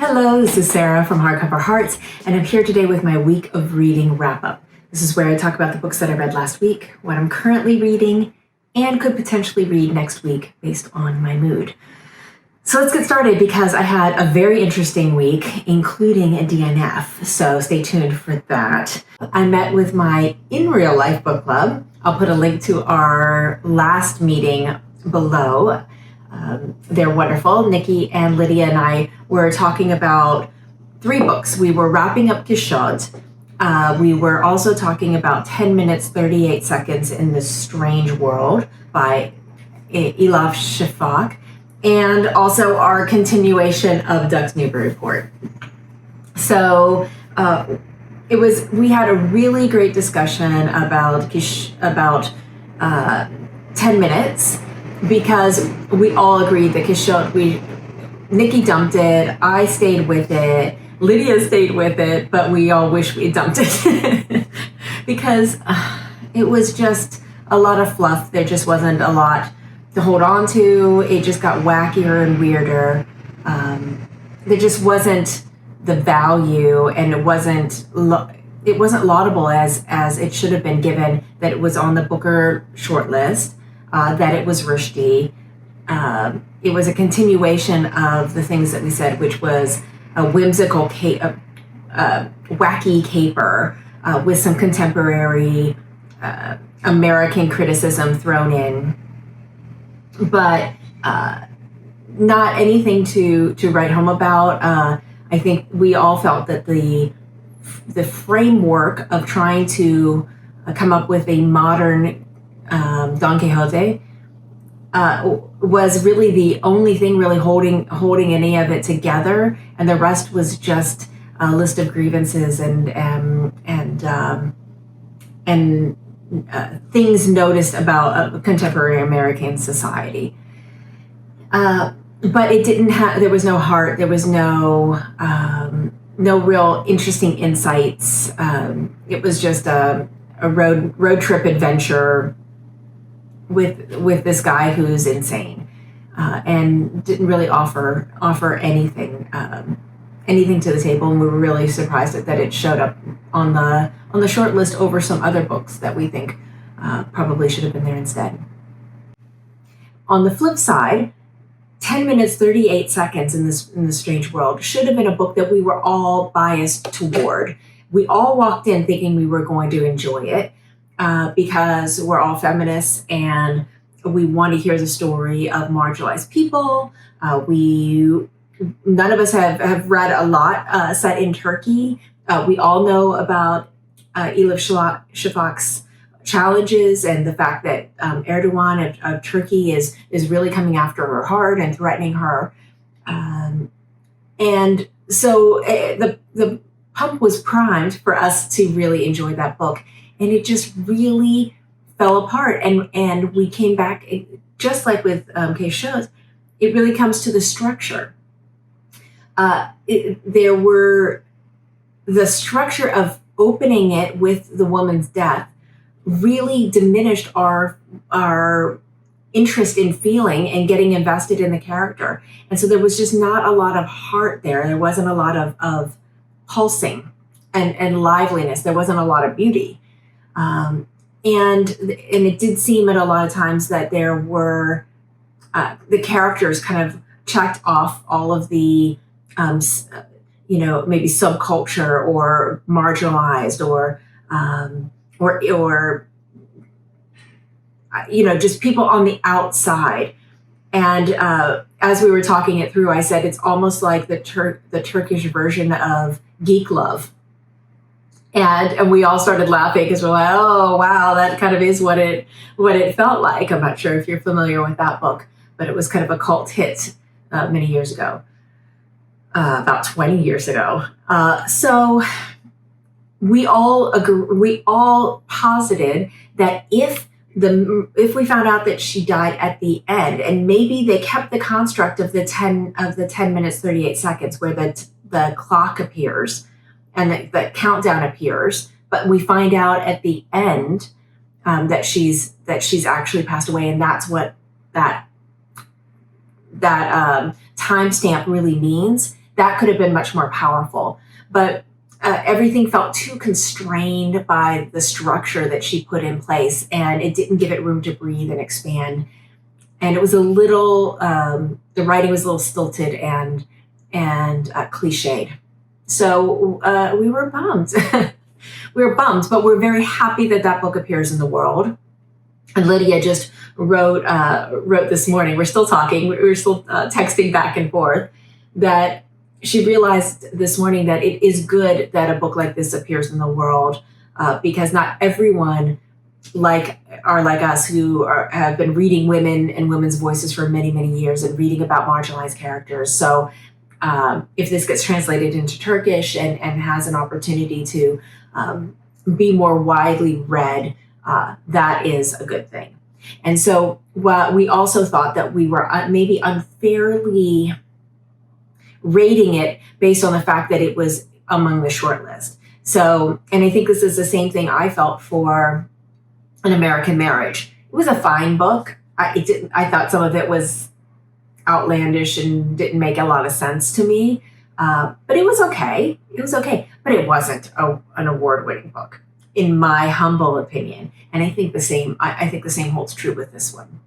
Hello, this is Sarah from Hardcover Hearts, and I'm here today with my week of reading wrap-up. This is where I talk about the books that I read last week, what I'm currently reading, and could potentially read next week based on my mood. So let's get started because I had a very interesting week, including a DNF, so stay tuned for that. I met with my in real life book club. I'll put a link to our last meeting below. They're wonderful. Nikki and Lydia and I were talking about 3 books. We were wrapping up Quichotte. We were also talking about 10 minutes, 38 seconds in this Strange World by Elif Shafak, and also our continuation of Doug's Newbury Report. So we had a really great discussion about 10 minutes, because we all agreed that Quichotte, Nikki dumped it, I stayed with it, Lydia stayed with it, but we all wish we dumped it because it was just a lot of fluff. There just wasn't a lot to hold on to. It just got wackier and weirder. There just wasn't the value, and it wasn't laudable as it should have been, given that it was on the Booker shortlist. That it was Rushdie. It was a continuation of the things that we said, which was a whimsical, wacky caper with some contemporary American criticism thrown in, but not anything to write home about. I think we all felt that the framework of trying to come up with a modern Don Quixote was really the only thing really holding any of it together, and the rest was just a list of grievances and things noticed about contemporary American society. But it didn't have. There was no heart. There was no real interesting insights. It was just a road trip adventure with this guy who's insane, and didn't really offer anything to the table. And we were really surprised that it showed up on the short list over some other books that we think probably should have been there instead. On the flip side, 10 minutes 38 seconds in the Strange World should have been a book that we were all biased toward. We all walked in thinking we were going to enjoy it, because we're all feminists and we want to hear the story of marginalized people. None of us have read a lot set in Turkey. We all know about Elif Shafak's challenges and the fact that Erdogan of Turkey is really coming after her hard and threatening her. And so the pump was primed for us to really enjoy that book. And it just really fell apart. And we came back, just like with Quichotte, it really comes to the structure. The structure of opening it with the woman's death really diminished our interest in feeling and getting invested in the character. And so there was just not a lot of heart there. There wasn't a lot of pulsing and liveliness. There wasn't a lot of beauty. And it did seem at a lot of times that there were the characters kind of checked off all of the maybe subculture or marginalized or just people on the outside. And as we were talking it through, I said it's almost like the Turkish version of Geek Love. And we all started laughing because we're like, oh, wow, that kind of is what it felt like. I'm not sure if you're familiar with that book, but it was kind of a cult hit many years ago, about 20 years ago. So we all posited that if we found out that she died at the end, and maybe they kept the construct of the 10 minutes 38 seconds where the clock appears and the countdown appears, but we find out at the end that she's actually passed away, and that's what that timestamp really means. that could have been much more powerful. But everything felt too constrained by the structure that she put in place, and it didn't give it room to breathe and expand. And it was a little, the writing was a little stilted and cliched. So we were bummed. We were bummed, but we're very happy that that book appears in the world. And Lydia just wrote this morning, we're still talking, we're still texting back and forth, that she realized this morning that it is good that a book like this appears in the world, because not everyone are like us who have been reading women and women's voices for many, many years and reading about marginalized characters. So if this gets translated into Turkish and has an opportunity to be more widely read, that is a good thing. And so we also thought that we were maybe unfairly rating it based on the fact that it was among the shortlist. So, and I think this is the same thing I felt for An American Marriage. It was a fine book. I thought some of it was outlandish and didn't make a lot of sense to me, but it was okay. It was okay, but it wasn't an award-winning book, in my humble opinion. And I think the same. I think the same holds true with this one.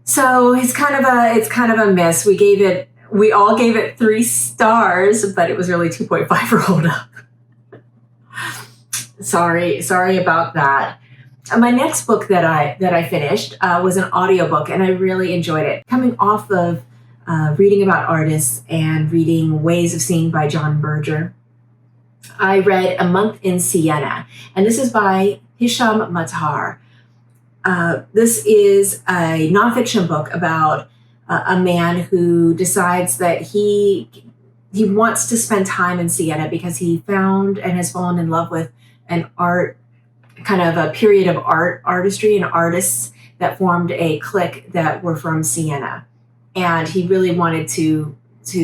So it's kind of a miss. We all gave it 3 stars, but it was really 2.5 for Hold Up. Sorry about that. My next book that I finished was an audiobook, and I really enjoyed it. Coming off of reading about artists and reading Ways of Seeing by John Berger, I read A Month in Siena, and this is by Hisham Matar. This is a nonfiction book about a man who decides that he wants to spend time in Siena because he found and has fallen in love with an art, kind of a period of artistry and artists that formed a clique that were from Siena. And he really wanted to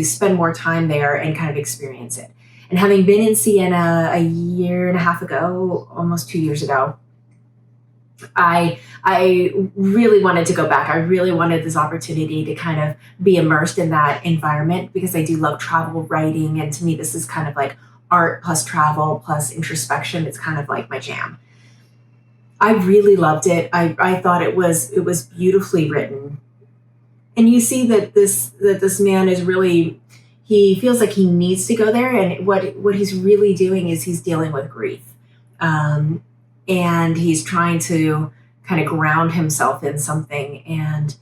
spend more time there and kind of experience it. And having been in Siena a year and a half ago, almost 2 years ago, I really wanted to go back. I really wanted this opportunity to kind of be immersed in that environment because I do love travel writing. And to me, this is kind of like art plus travel plus introspection. It's kind of like my jam. I really loved it. I thought it was beautifully written. And you see that this man is really, he feels like he needs to go there. And what he's really doing is he's dealing with grief. And he's trying to kind of ground himself in something. And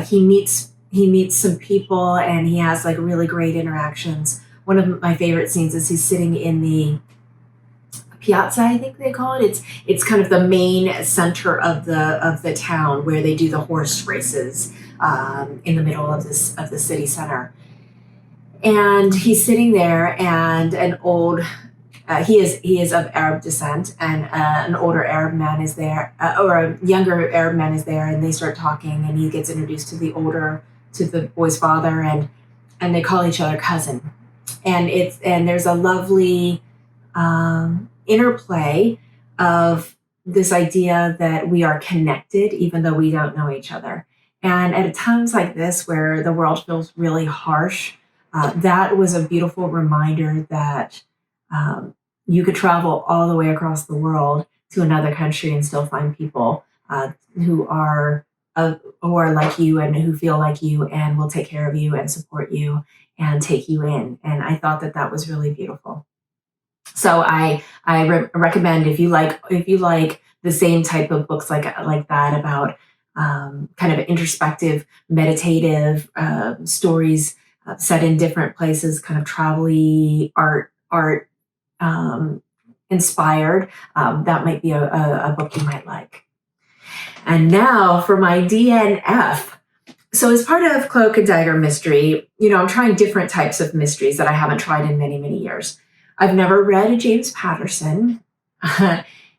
he meets some people and he has like really great interactions. One of my favorite scenes is he's sitting in the piazza, I think they call it. It's kind of the main center of the town where they do the horse races in the middle of the city center. And he's sitting there, and an old he is of Arab descent, and an older Arab man is there, or a younger Arab man is there, and they start talking, and he gets introduced to the boy's father, and they call each other cousin, and there's a lovely interplay of this idea that we are connected even though we don't know each other. And at times like this where the world feels really harsh, that was a beautiful reminder that you could travel all the way across the world to another country and still find people who are like you and who feel like you and will take care of you and support you and take you in. And I thought that was really beautiful. So I recommend if you like the same type of books like that about kind of introspective, meditative stories set in different places, kind of travel-y, art inspired, that might be a book you might like. And now for my DNF. So as part of Cloak and Dagger Mystery, I'm trying different types of mysteries that I haven't tried in many, many years. I've never read a James Patterson,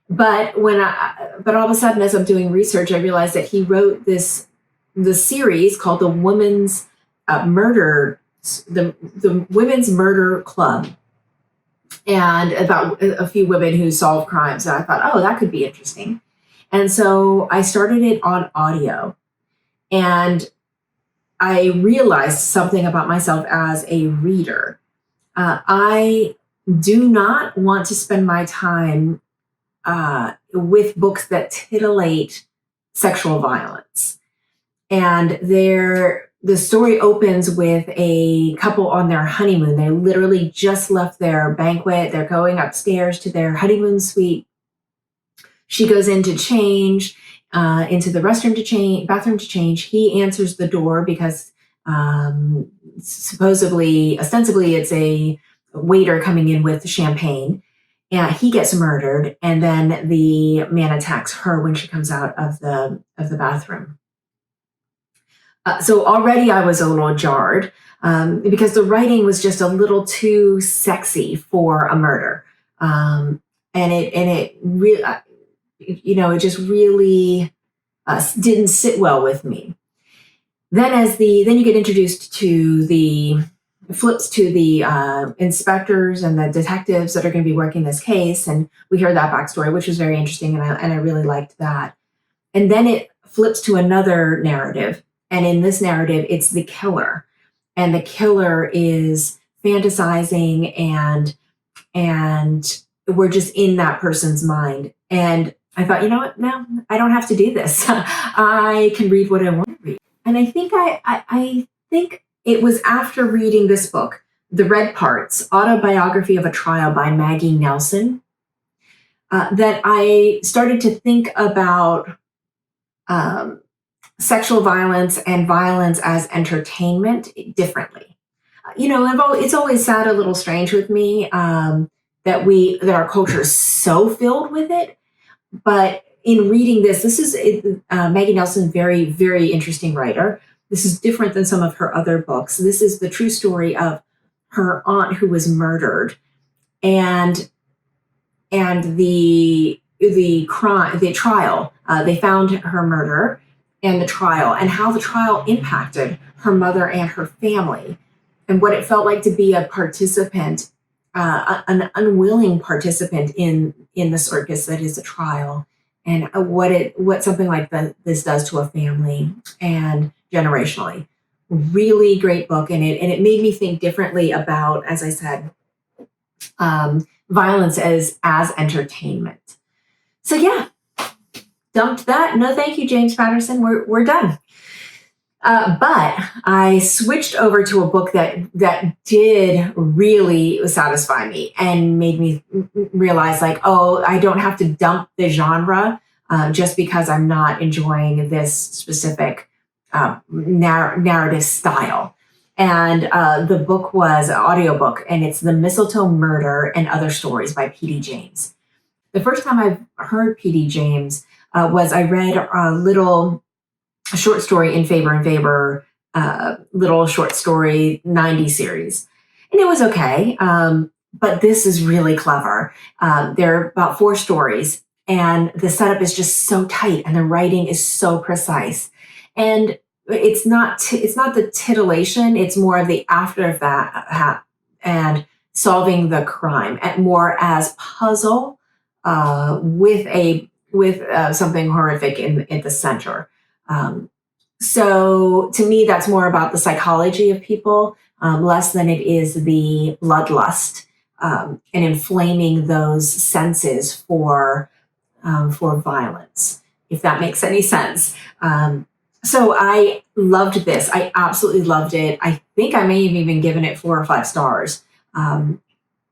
but all of a sudden, as I'm doing research, I realized that he wrote the series called the Women's Murder Club, and about a few women who solve crimes. And I thought, oh, that could be interesting. And so I started it on audio, and I realized something about myself as a reader. I do not want to spend my time with books that titillate sexual violence. And the story opens with a couple on their honeymoon. They literally just left their banquet. They're going upstairs to their honeymoon suite. She goes in to change, into the bathroom to change. He answers the door because ostensibly, it's a waiter coming in with champagne. And he gets murdered, and then the man attacks her when she comes out of the bathroom. So already I was a little jarred because the writing was just a little too sexy for a murder, and it really, it just really didn't sit well with me. Then you get introduced to the flips to the inspectors and the detectives that are going to be working this case, and we hear that backstory, which was very interesting, and I really liked that. And then it flips to another narrative, and in this narrative, it's the killer, and the killer is fantasizing, and we're just in that person's mind. And I thought, you know what? No, I don't have to do this. I can read what I want to read. And I think I think it was after reading this book, The Red Parts, Autobiography of a Trial by Maggie Nelson, that I started to think about sexual violence and violence as entertainment differently. It's always sat a little strange with me that our culture is so filled with it. But in reading this is Maggie Nelson, very, very interesting writer. This is different than some of her other books. This is the true story of her aunt who was murdered, and the trial. They found her murder, and the trial, and how the trial impacted her mother and her family, and what it felt like to be a participant, an unwilling participant in the circus that is a trial, and what something like this does to a family and generationally. Really great book, and it made me think differently about, as I said, violence as entertainment. So yeah, dumped that. No, thank you, James Patterson. We're done. But I switched over to a book that did really satisfy me and made me realize, like, oh, I don't have to dump the genre just because I'm not enjoying this specific narrative style. And the book was an audiobook, and it's The Mistletoe Murder and Other Stories by P.D.James. The first time I've heard P.D.James was I read a short story in Faber, little short story 90 series. And it was okay, but this is really clever. There are about 4 stories, and the setup is just so tight, and the writing is so precise. And it's not the titillation, it's more of the after of that and solving the crime, more as puzzle with something horrific at the center. So to me, that's more about the psychology of people, less than it is the bloodlust and inflaming those senses for violence, if that makes any sense. So I loved this. I absolutely loved it. I think I may have even given it 4 or 5 stars.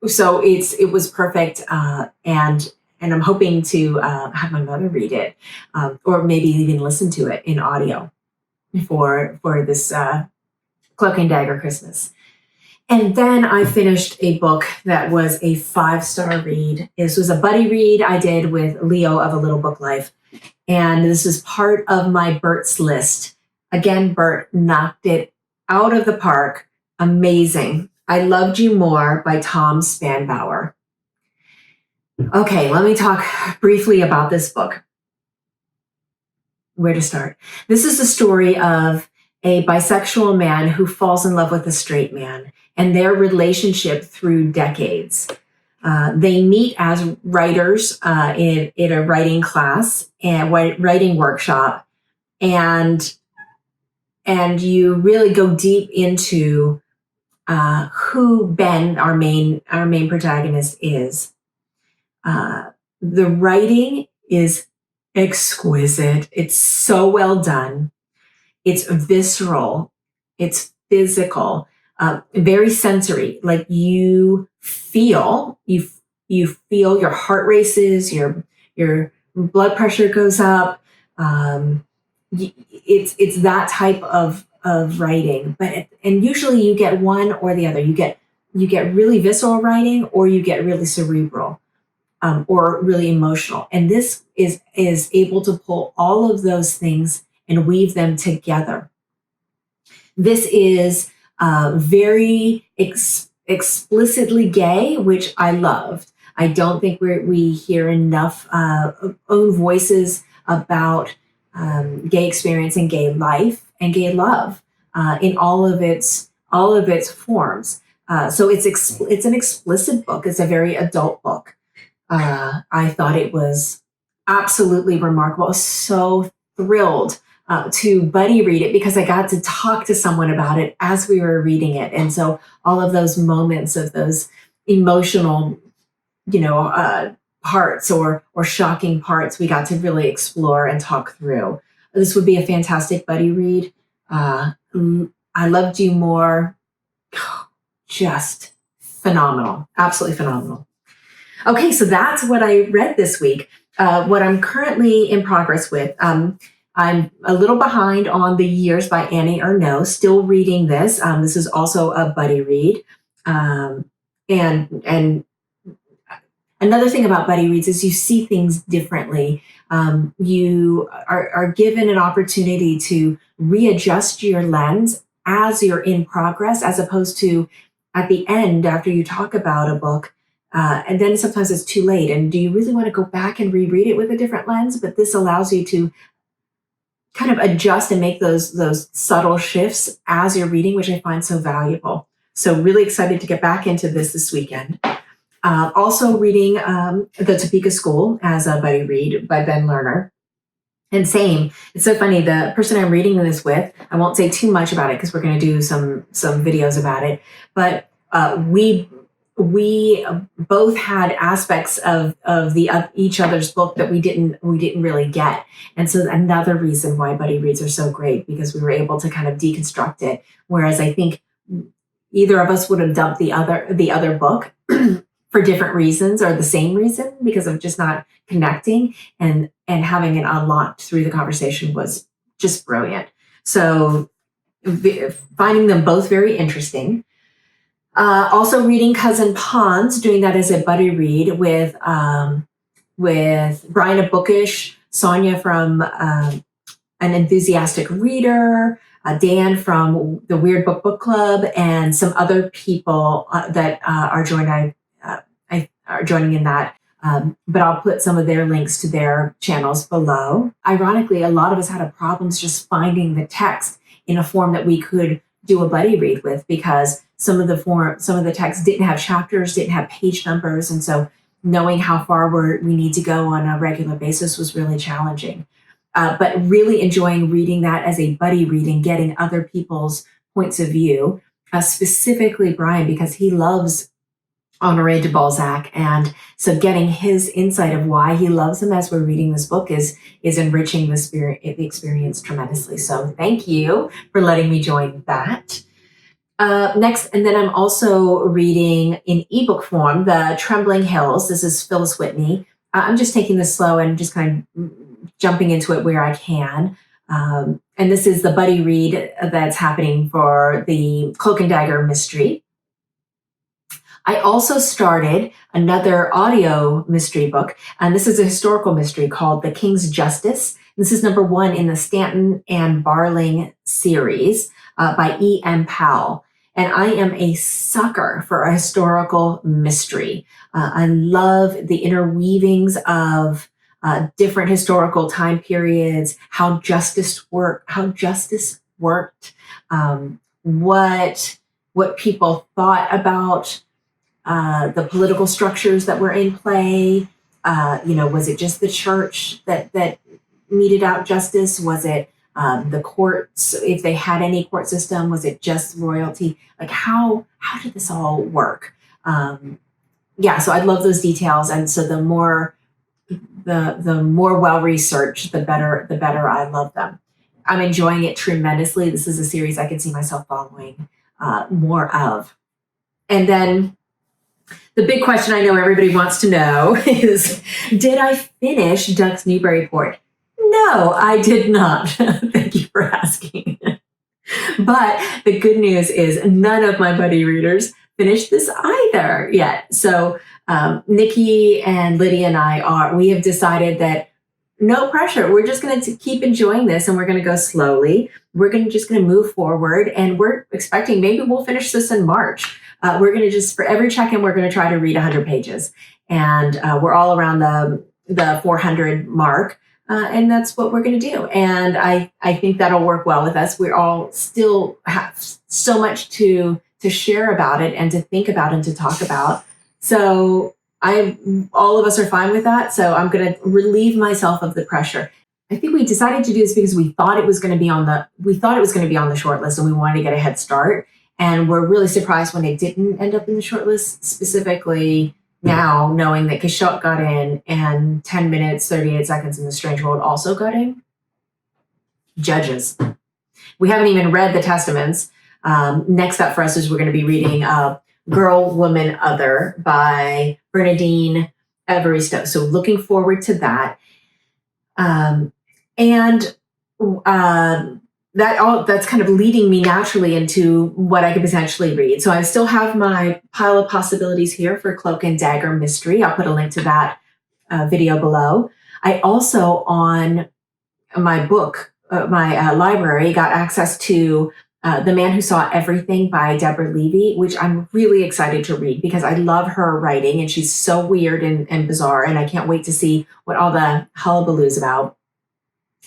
So it was perfect, and I'm hoping to have my mother read it, or maybe even listen to it in audio for this Cloak and Dagger Christmas. And then I finished a book that was a 5-star read. This was a buddy read I did with Leo of A Little Book Life. And this is part of my Bert's list. Again, Bert knocked it out of the park. Amazing. I Loved You More by Tom Spanbauer. Okay, let me talk briefly about this book. Where to start? This is the story of a bisexual man who falls in love with a straight man and their relationship through decades. They meet as writers in a writing class and writing workshop, and and you really go deep into who Ben, our main protagonist, is. The writing is exquisite. It's so well done. It's visceral. It's physical. Very sensory. Like you feel your heart races. Your blood pressure goes up. It's that type of writing. And usually you get one or the other. You get really visceral writing, or you get really cerebral. Or really emotional. And this is able to pull all of those things and weave them together. This is very explicitly gay, which I loved. I don't think we hear enough own voices about gay experience and gay life and gay love in all of its forms. So it's an explicit book. It's a very adult book. I thought it was absolutely remarkable. I was so thrilled to buddy read it because I got to talk to someone about it as we were reading it. And so all of those moments of those emotional, parts or shocking parts, we got to really explore and talk through. This would be a fantastic buddy read. I Loved You More. Just phenomenal. Absolutely phenomenal. Okay, so that's what I read this week. What I'm currently in progress with, I'm a little behind on The Years by Annie Ernaux, still reading this. This is also a buddy read. And another thing about buddy reads is you see things differently. You are given an opportunity to readjust your lens as you're in progress, as opposed to at the end after you talk about a book. And then sometimes it's too late. And do you really want to go back and reread it with a different lens? But this allows you to kind of adjust and make those subtle shifts as you're reading, which I find so valuable. So really excited to get back into this weekend. Also reading The Topeka School as a buddy read by Ben Lerner. And same, it's so funny, the person I'm reading this with, I won't say too much about it because we're going to do some videos about it, but we both had aspects of each other's book that we didn't really get. And so another reason why buddy reads are so great, because we were able to kind of deconstruct it. Whereas I think either of us would have dumped the other book for different reasons or the same reason, because of just not connecting, and having it unlocked through the conversation was just brilliant. So finding them both very interesting. Also reading Cousin Pons, doing that as a buddy read with Brian of Bookish, Sonia from An Enthusiastic Reader, Dan from the Weird Book Club, and some other people that are joining in that. But I'll put some of their links to their channels below. Ironically, a lot of us had problems just finding the text in a form that we could do a buddy read with, because some of the text didn't have chapters, didn't have page numbers. And so knowing how far we need to go on a regular basis was really challenging. But really enjoying reading that as a buddy read and getting other people's points of view, specifically Brian, because he loves Honore de Balzac. And so getting his insight of why he loves him as we're reading this book is enriching the experience tremendously. So thank you for letting me join that. Next, and then I'm also reading in ebook form, The Trembling Hills. This is Phyllis Whitney. I'm just taking this slow and just kind of jumping into it where I can. And this is the buddy read that's happening for the Cloak and Dagger mystery. I also started another audio mystery book, and this is a historical mystery called The King's Justice. This is number 1 in the Stanton and Barling series by E.M. Powell. And I am a sucker for a historical mystery. I love the interweavings of different historical time periods, how justice worked, what people thought about the political structures that were in play. Was it just the church that meted out justice? Was it the courts, if they had any court system, was it just royalty? Like how did this all work? Yeah, so I'd love those details. And so the more well researched, the better I love them. I'm enjoying it tremendously. This is a series I could see myself following more of. And then the big question I know everybody wants to know is, did I finish Ducks Newburyport? No, I did not. Thank you for asking. But the good news is none of my buddy readers finished this either yet. So Nikki and Lydia and we have decided that no pressure. We're just going to keep enjoying this, and we're going to go slowly. We're just going to move forward, and we're expecting maybe we'll finish this in March. We're going to just, for every check-in, we're going to try to read 100 pages. And we're all around the 400 mark. And that's what we're going to do. And I think that'll work well with us. We all still have so much to share about it and to think about and to talk about. So all of us are fine with that. So I'm going to relieve myself of the pressure. I think we decided to do this because we thought it was going to be on the short list, and we wanted to get a head start. And we're really surprised when it didn't end up in the short list, specifically now knowing that Quichotte got in and 10 minutes, 38 seconds in The Strange World also got in. Judges. We haven't even read the Testaments. Next up for us is we're going to be reading Girl, Woman, Other by Bernardine Evaristo. So looking forward to that. That's kind of leading me naturally into what I could potentially read. So I still have my pile of possibilities here for Cloak and Dagger Mystery. I'll put a link to that video below. I also, on my book, my library, got access to The Man Who Saw Everything by Deborah Levy, which I'm really excited to read because I love her writing, and she's so weird and bizarre, and I can't wait to see what all the hullabaloo is about.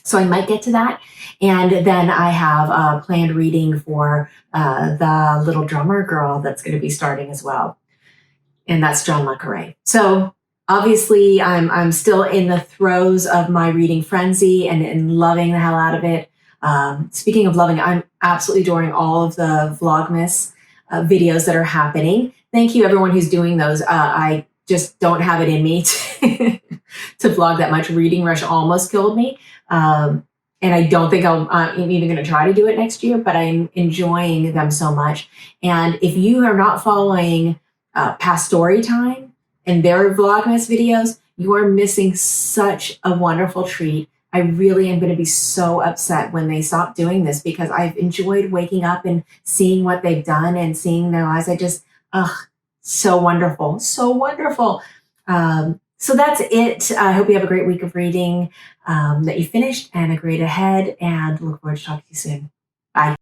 So I might get to that. And then I have a planned reading for the Little Drummer Girl that's going to be starting as well. And that's John Le Carré. So obviously I'm still in the throes of my reading frenzy and loving the hell out of it. Speaking of loving, I'm absolutely adoring all of the Vlogmas videos that are happening. Thank you, everyone who's doing those. I just don't have it in me to vlog that much. Reading Rush almost killed me. And I don't think I'm even going to try to do it next year, but I'm enjoying them so much. And if you are not following Past Story Time and their Vlogmas videos, you are missing such a wonderful treat. I really am going to be so upset when they stop doing this because I've enjoyed waking up and seeing what they've done and seeing their lives. So wonderful. So wonderful. So that's it. I hope you have a great week of reading, that you finished, and a great ahead, and look forward to talking to you soon. Bye.